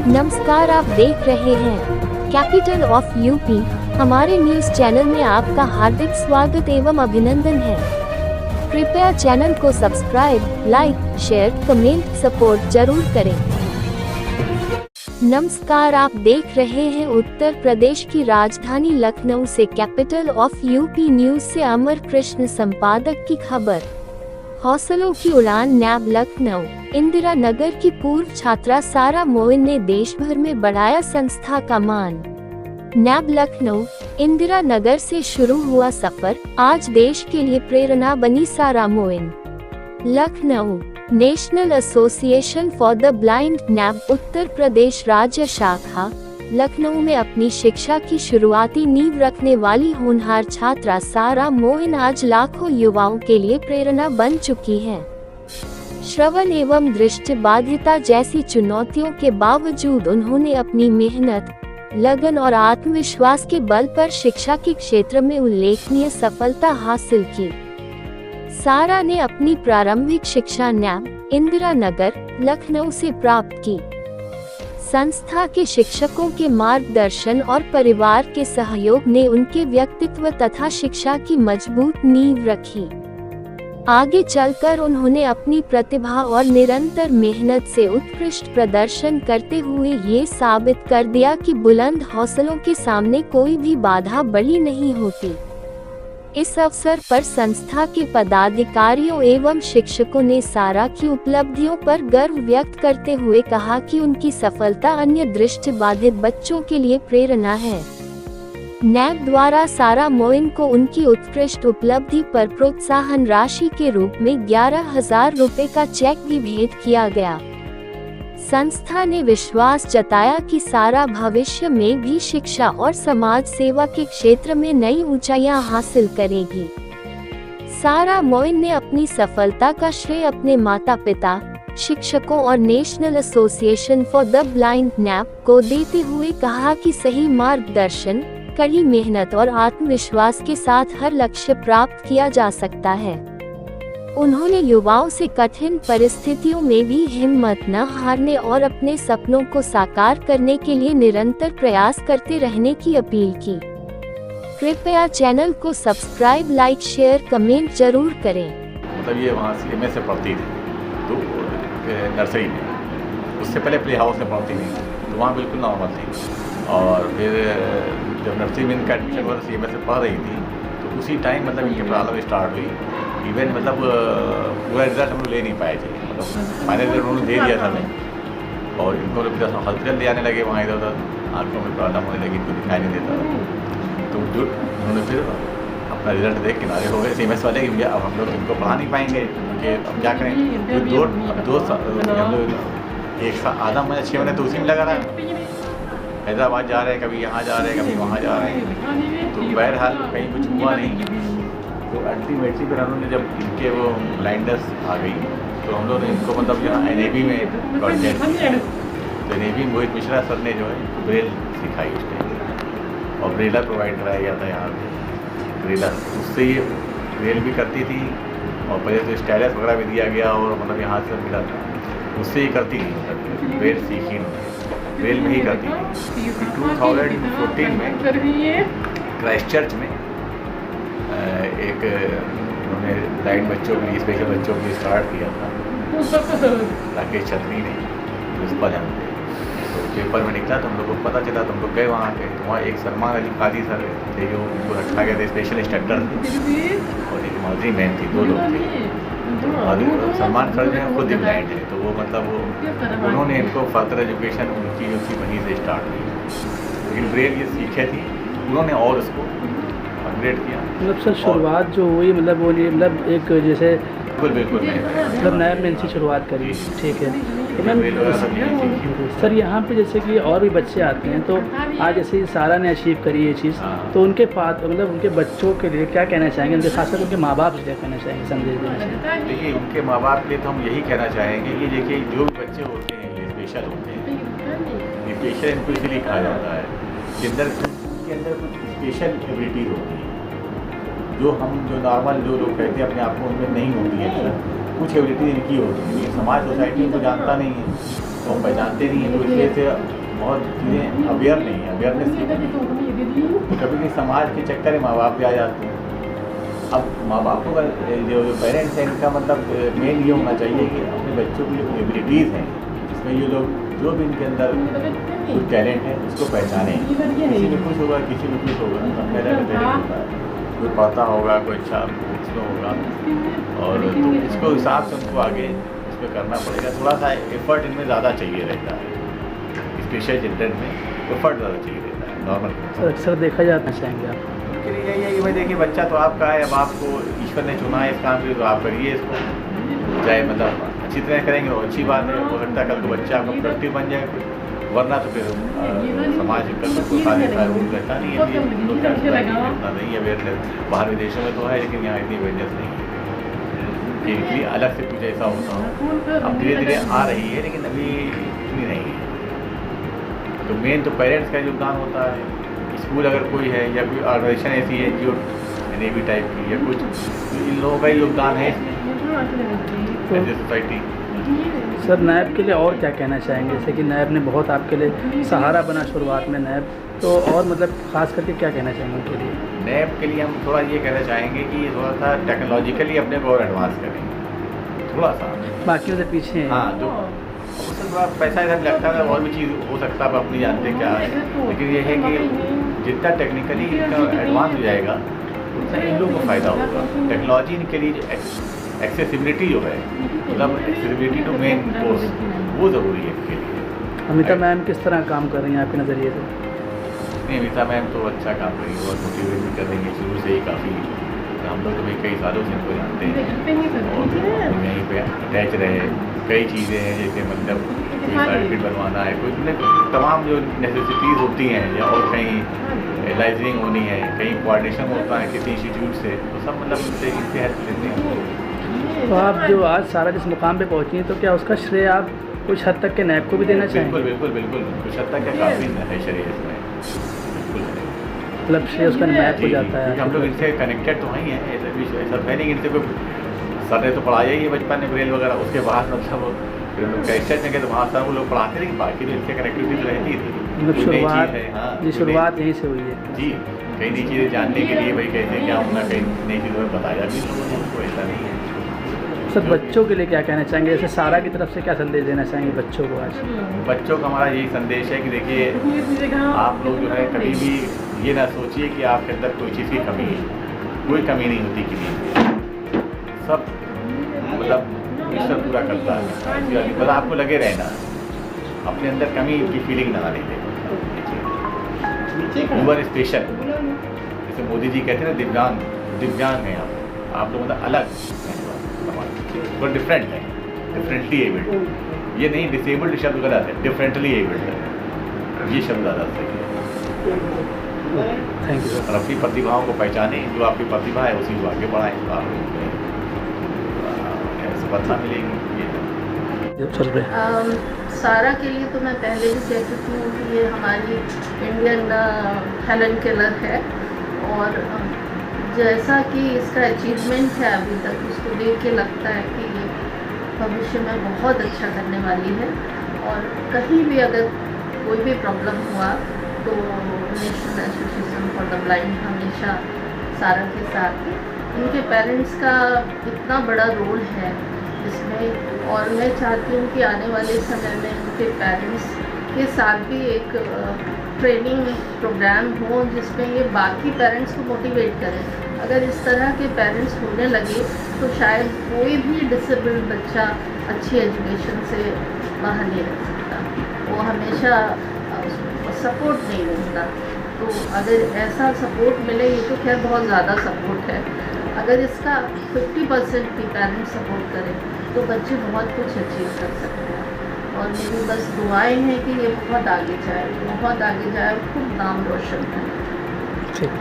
नमस्कार, आप देख रहे हैं कैपिटल ऑफ यूपी। हमारे न्यूज चैनल में आपका हार्दिक स्वागत एवं अभिनंदन है। कृपया चैनल को subscribe, like, share, comment, support जरूर करें। नमस्कार, आप देख रहे हैं उत्तर प्रदेश की राजधानी लखनऊ से कैपिटल ऑफ यूपी न्यूज से अमर कृष्ण संपादक की खबर। हौसलों की उड़ान। नैब लखनऊ। इंदिरा नगर की पूर्व छात्रा सारा मोइन ने देश भर में बढ़ाया संस्था का मान। नैब लखनऊ। इंदिरा नगर से शुरू हुआ सफर आज देश के लिए प्रेरणा बनी Sara Moin. Lucknow. National association for the blind NAB Uttar Pradesh राज्य शाखा लखनऊ में अपनी शिक्षा की शुरुआती नींव रखने वाली होनहार छात्रा सारा मोइन आज लाखों युवाओं के लिए प्रेरणा बन चुकी है। श्रवण एवं दृष्टिबाधिता जैसी चुनौतियों के बावजूद उन्होंने अपनी मेहनत, लगन और आत्मविश्वास के बल पर शिक्षा के क्षेत्र में उल्लेखनीय सफलता हासिल की। सारा ने अपनी प्रारंभिक शिक्षा नैब इंदिरा नगर लखनऊ से प्राप्त की। संस्था के शिक्षकों के मार्गदर्शन और परिवार के सहयोग ने उनके व्यक्तित्व तथा शिक्षा की मजबूत नींव रखी। आगे चलकर उन्होंने अपनी प्रतिभा और निरंतर मेहनत से उत्कृष्ट प्रदर्शन करते हुए ये साबित कर दिया कि बुलंद हौसलों के सामने कोई भी बाधा बड़ी नहीं होती। इस अवसर पर संस्था के पदाधिकारियों एवं शिक्षकों ने सारा की उपलब्धियों पर गर्व व्यक्त करते हुए कहा कि उनकी सफलता अन्य दृष्टिबाधित बच्चों के लिए प्रेरणा है। नैब द्वारा सारा मोइन को उनकी उत्कृष्ट उपलब्धि पर प्रोत्साहन राशि के रूप में 11,000 रुपए का चेक भी भेंट किया गया। संस्था ने विश्वास जताया कि सारा भविष्य में भी शिक्षा और समाज सेवा के क्षेत्र में नई ऊंचाइयां हासिल करेगी। सारा मोइन ने अपनी सफलता का श्रेय अपने माता पिता, शिक्षकों और national association for the blind NAB को देते हुए कहा कि सही मार्गदर्शन, कड़ी मेहनत और आत्मविश्वास के साथ हर लक्ष्य प्राप्त किया जा सकता है। उन्होंने युवाओं से कठिन परिस्थितियों में भी हिम्मत न हारने और अपने सपनों को साकार करने के लिए निरंतर प्रयास करते रहने की अपील की। कृपया चैनल को सब्सक्राइब, लाइक, शेयर, कमेंट जरूर करें। मतलब ये वहाँ CMS से पढ़ती थी तो नर्सरी में, उससे पहले प्ले हाउस में पढ़ती थी तो वहाँ बिल्कुल नॉर्मल थी। और फिर जब नर्सरी में इनका एडमिशन हुआ CMS से पढ़ रही थी तो उसी टाइम मतलब इनकी प्रॉब्लम स्टार्ट हुई। इवन मतलब पूरा रिजल्ट हम लोग ले नहीं पाए थे, मतलब फाइनल रिजल्ट उन्होंने दे दिया था हमें और इनको हॉस्पिटल ले आने लगे, वहाँ इधर उधर आँखों में प्रॉब्लम होने लगी, इनको दिखाई नहीं देता था। तो जो उन्होंने फिर अपना रिजल्ट देख किनारे हो गए CMS वाले कि अब हम लोग इनको पढ़ा नहीं पाएंगे कि अब क्या करें। दो हम लोग एक आधा महीना 6 महीने तो उसी में लगा रहा, हैदराबाद जा रहे हैं, कभी यहाँ जा रहे हैं, कभी वहाँ जा रहे हैं। तो बहरहाल कहीं कुछ हुआ नहीं। तो अल्टीमेटली फिर हम लोग ने जब इनके वो ब्लाइंडनेस आ गई तो हम लोग ने इनको मतलब यहाँ NAB में कॉन्टेक्ट किया। तो NAB में मोहित मिश्रा सर ने जो है ब्रेल सिखाई उसने और ब्रेलर प्रोवाइड कराया गया था यहाँ पे। ब्रेलर उससे ये ब्रेल भी करती थी और पहले तो स्टाइलस वगैरह भी दिया गया और मतलब यहाँ से मिला था, उससे ही करती थी। ब्रेल सीखी उन्होंने, ब्रेल में ही करती थी। 2014 में क्राइस्ट चर्च में एक उन्होंने ब्लाइंड बच्चों के लिए, स्पेशल बच्चों के लिए स्टार्ट किया था राकेश छतरी ने, प्रिंसिपल हैं। तो पेपर में निकला तो हम लोग को पता चला तो हम लोग गए वहाँ पे। तो वहाँ एक सलमान अली काजी सर थे जो उनको रखा गया था, स्पेशल इंस्ट्रक्टर थे, और एक माधुरी मैम थी, 2 लोग थे। तो सलमान सर जो है खुद ब्लाइंड है, तो वो मतलब वो उन्होंने इनको फर्दर एजुकेशन उनकी वहीं से स्टार्ट की। लेकिन ब्रेल ये सीखे थी उन्होंने और उसको अपग्रेड किया। मतलब सर शुरुआत जो हुई मतलब वो नहीं, मतलब एक जैसे बिल्कुल मतलब नैब ने इनसे शुरुआत करी, ठीक है। तो मैम सर यहाँ पे जैसे कि और भी बच्चे आते हैं तो आज जैसे सारा ने अचीव करी ये चीज़, तो उनके पास मतलब उनके बच्चों के लिए क्या कहना चाहेंगे, उनके खासकर उनके माँ बाप से क्या कहना चाहेंगे, संदेश देना चाहेंगे? देखिए उनके माँ बाप के लिए तो हम यही कहना चाहेंगे कि देखिए जो भी बच्चे होते हैं ये स्पेशल होते हैं। ये स्पेशल इनको इसीलिए कहा जाता है कि अंदर कुछ स्पेशल एबिलिटी होती है जो नॉर्मल जो लोग कहते हैं अपने आप को उनमें नहीं होती है। कुछ एबिलिटी इनकी होती है, समाज सोसाइटी उनको जानता नहीं है। इसको हम पहचानते नहीं हैं, तो इसलिए से बहुत चीज़ें अवेयर नहीं है, अवेयरनेस नहीं है। कभी भी समाज के चक्कर में माँ बाप भी आ जाते हैं। अब माँ बापों का जो पेरेंट्स हैं, इनका मतलब मेन ये होना चाहिए कि अपने बच्चों की जो एबिलिटीज़ हैं, इसमें ये लोग जो भी इनके अंदर कुछ टैलेंट है उसको पहचानें। किसी में कुछ होगा, किसी में कुछ होगा, सब पहले होता है। कोई पढ़ता होगा, कोई अच्छा उसमें होगा, और तो इसको हिसाब से उनको आगे इसमें करना पड़ेगा। थोड़ा सा एफर्ट इनमें ज़्यादा चाहिए रहता है, स्पेशल चिल्ड्रन में एफर्ट ज़्यादा चाहिए रहता है नॉर्मल। सर अक्सर देखा जाता चाहेंगे आप? उनके लिए यही है कि भाई देखिए बच्चा तो आपका है, अब आपको ईश्वर ने चुना है इस काम के लिए, तो आप करिए इसको, चाहे मतलब अच्छी तरह करेंगे तो अच्छी बात है। हो सकता है कल को बच्चा आपका प्रोडक्टिव बन जाए, वरना तो फिर समाज कल को खा देता है, रूल रहता नहीं है। इतना नहीं अवेयरनेस, बाहर विदेशों में तो है, लेकिन यहाँ इतनी अवेयरनेस नहीं है कि इतनी अलग से कुछ ऐसा होता हो। अब धीरे धीरे आ रही है, लेकिन अभी इतनी नहीं है। तो मेन तो पेरेंट्स का योगदान होता है। स्कूल अगर कोई है या कोई ऑर्गेनाइजेशन ऐसी है जो नेवी टाइप की या कुछ, तो इन लोगों का ही योगदान है एज ए सोसाइटी। सर नैब के लिए और क्या कहना चाहेंगे? जैसे कि नैब ने बहुत आपके लिए सहारा बना शुरुआत में नैब, तो और मतलब खास करके क्या कहना चाहेंगे उनके लिए? नैब के लिए हम थोड़ा ये कहना चाहेंगे कि थोड़ा सा टेक्नोलॉजिकली अपने को और एडवांस करें, थोड़ा सा बाकियों से पीछे हैं। हाँ, जो उससे थोड़ा पैसा इधर लगता है, और भी चीज़ हो सकता है, आप अपनी जानते क्या है, लेकिन ये है कि जितना टेक्निकली एडवांस हो जाएगा उतना इन लोगों को फ़ायदा होगा। टेक्नोलॉजी इनके लिए एक्सेसिबिलिटी जो है, मतलब एक्सेसिबिलिटी टू मेन कोर्स, वो ज़रूरी है इनके लिए। अमिता मैम किस तरह काम कर रही हैं आपके नज़रिए से? नहीं, अमिता मैम तो अच्छा काम कर रही है, बहुत मोटिवेट भी कर रही है शुरू से ही काफ़ी। हम लोग तो भाई कई सालों से इनको जानते हैं और यहीं पे अटैच रहे। कई चीज़ें हैं जैसे मतलब कोई सर्टिफिकेट बनवाना है, कोई तमाम जो नेसेसिटीज़ होती हैं, या और कहीं लाइसेंसिंग होनी है, कहीं कोऑर्डिनेशन होता है किसी इंस्टीट्यूट से, तो सब मतलब इनसे हेल्प लेते हैं। तो आप जो आज सारा जिस मुकाम पे पहुँची हैं, तो क्या उसका श्रेय आप कुछ हद तक के नैब को भी देना चाहेंगे? बिल्कुल बिल्कुल बिल्कुल, कुछ हद तक का काफ़ी है शरीर इसमें, बिल्कुल है। मतलब श्रेय उसका नैब को जाता है। हम लोग इनसे कनेक्टेड तो ही हैं, ऐसा भी ऐसा है नहीं कि इनसे कोई सर ने तो पढ़ाया ही है बचपन में ब्रेल वगैरह, उसके बाद मतलब फिर लोग कैसेट में गए तो वहाँ सर वो लोग पढ़ाते, लेकिन बाकी तो इनसे कनेक्टिविटी तो रहती थी। मतलब शुरुआत जी शुरुआत यहीं से हुई है जी। कई नई चीज़ें जानने के लिए भाई कैसे क्या होना, कई नई चीज़ों में बताया भी लोगों ने, उनको ऐसा नहीं है। सर बच्चों के लिए क्या कहना चाहेंगे? जैसे सारा की तरफ से क्या संदेश देना चाहेंगे बच्चों को आज? बच्चों का हमारा यही संदेश है कि देखिए आप लोग जो है कभी भी ये ना सोचिए कि आपके अंदर कोई चीज़ की कमी है, कोई कमी नहीं होती किसी की, सब मतलब ईश्वर पूरा करता है। बस आपको लगे रहना, अपने अंदर कमी की फीलिंग ना आने दें। ह्यूमन स्पेशल, जैसे मोदी जी कहते हैं ना, दिव्यांग हैं आप लोग मतलब अलग पर डिफरेंट है, डिफरेंटली एबल्ड। ये नहीं डिसेबल्ड शब्द गलत है, डिफरेंटली एबल्ड है, ये शब्द ज़्यादा सही है। Thank you sir. और अपनी प्रतिभाओं को पहचानें, जो आपकी प्रतिभा है उसी को आगे बढ़ाएं, तो आप सफलता मिलेगी। सारा के लिए तो मैं पहले भी कह चुकी हूँ कि ये हमारी इंडियन हेलन केलर है, और जैसा कि इसका अचीवमेंट है अभी तक, उसको देख के लगता है कि ये भविष्य में बहुत अच्छा करने वाली है। और कहीं भी अगर कोई भी प्रॉब्लम हुआ तो national association for the blind हमेशा सारा के साथ है। इनके पेरेंट्स का इतना बड़ा रोल है इसमें, और मैं चाहती हूँ कि आने वाले समय में इनके पेरेंट्स के साथ भी एक ट्रेनिंग प्रोग्राम हो जिसमें ये बाकी पेरेंट्स को मोटिवेट करें। अगर इस तरह के पेरेंट्स होने लगे तो शायद कोई भी डिसेबल्ड बच्चा अच्छी एजुकेशन से बाहर नहीं रह सकता, वो हमेशा सपोर्ट नहीं मिलता। तो अगर ऐसा सपोर्ट मिले, ये तो खैर बहुत ज़्यादा सपोर्ट है, अगर इसका 50% भी पेरेंट्स सपोर्ट करें तो बच्चे बहुत कुछ अचीव कर सकते हैं। और मेरी बस दुआएं हैं कि ये बहुत आगे जाए और खूब नाम रोशन करे। ठीक।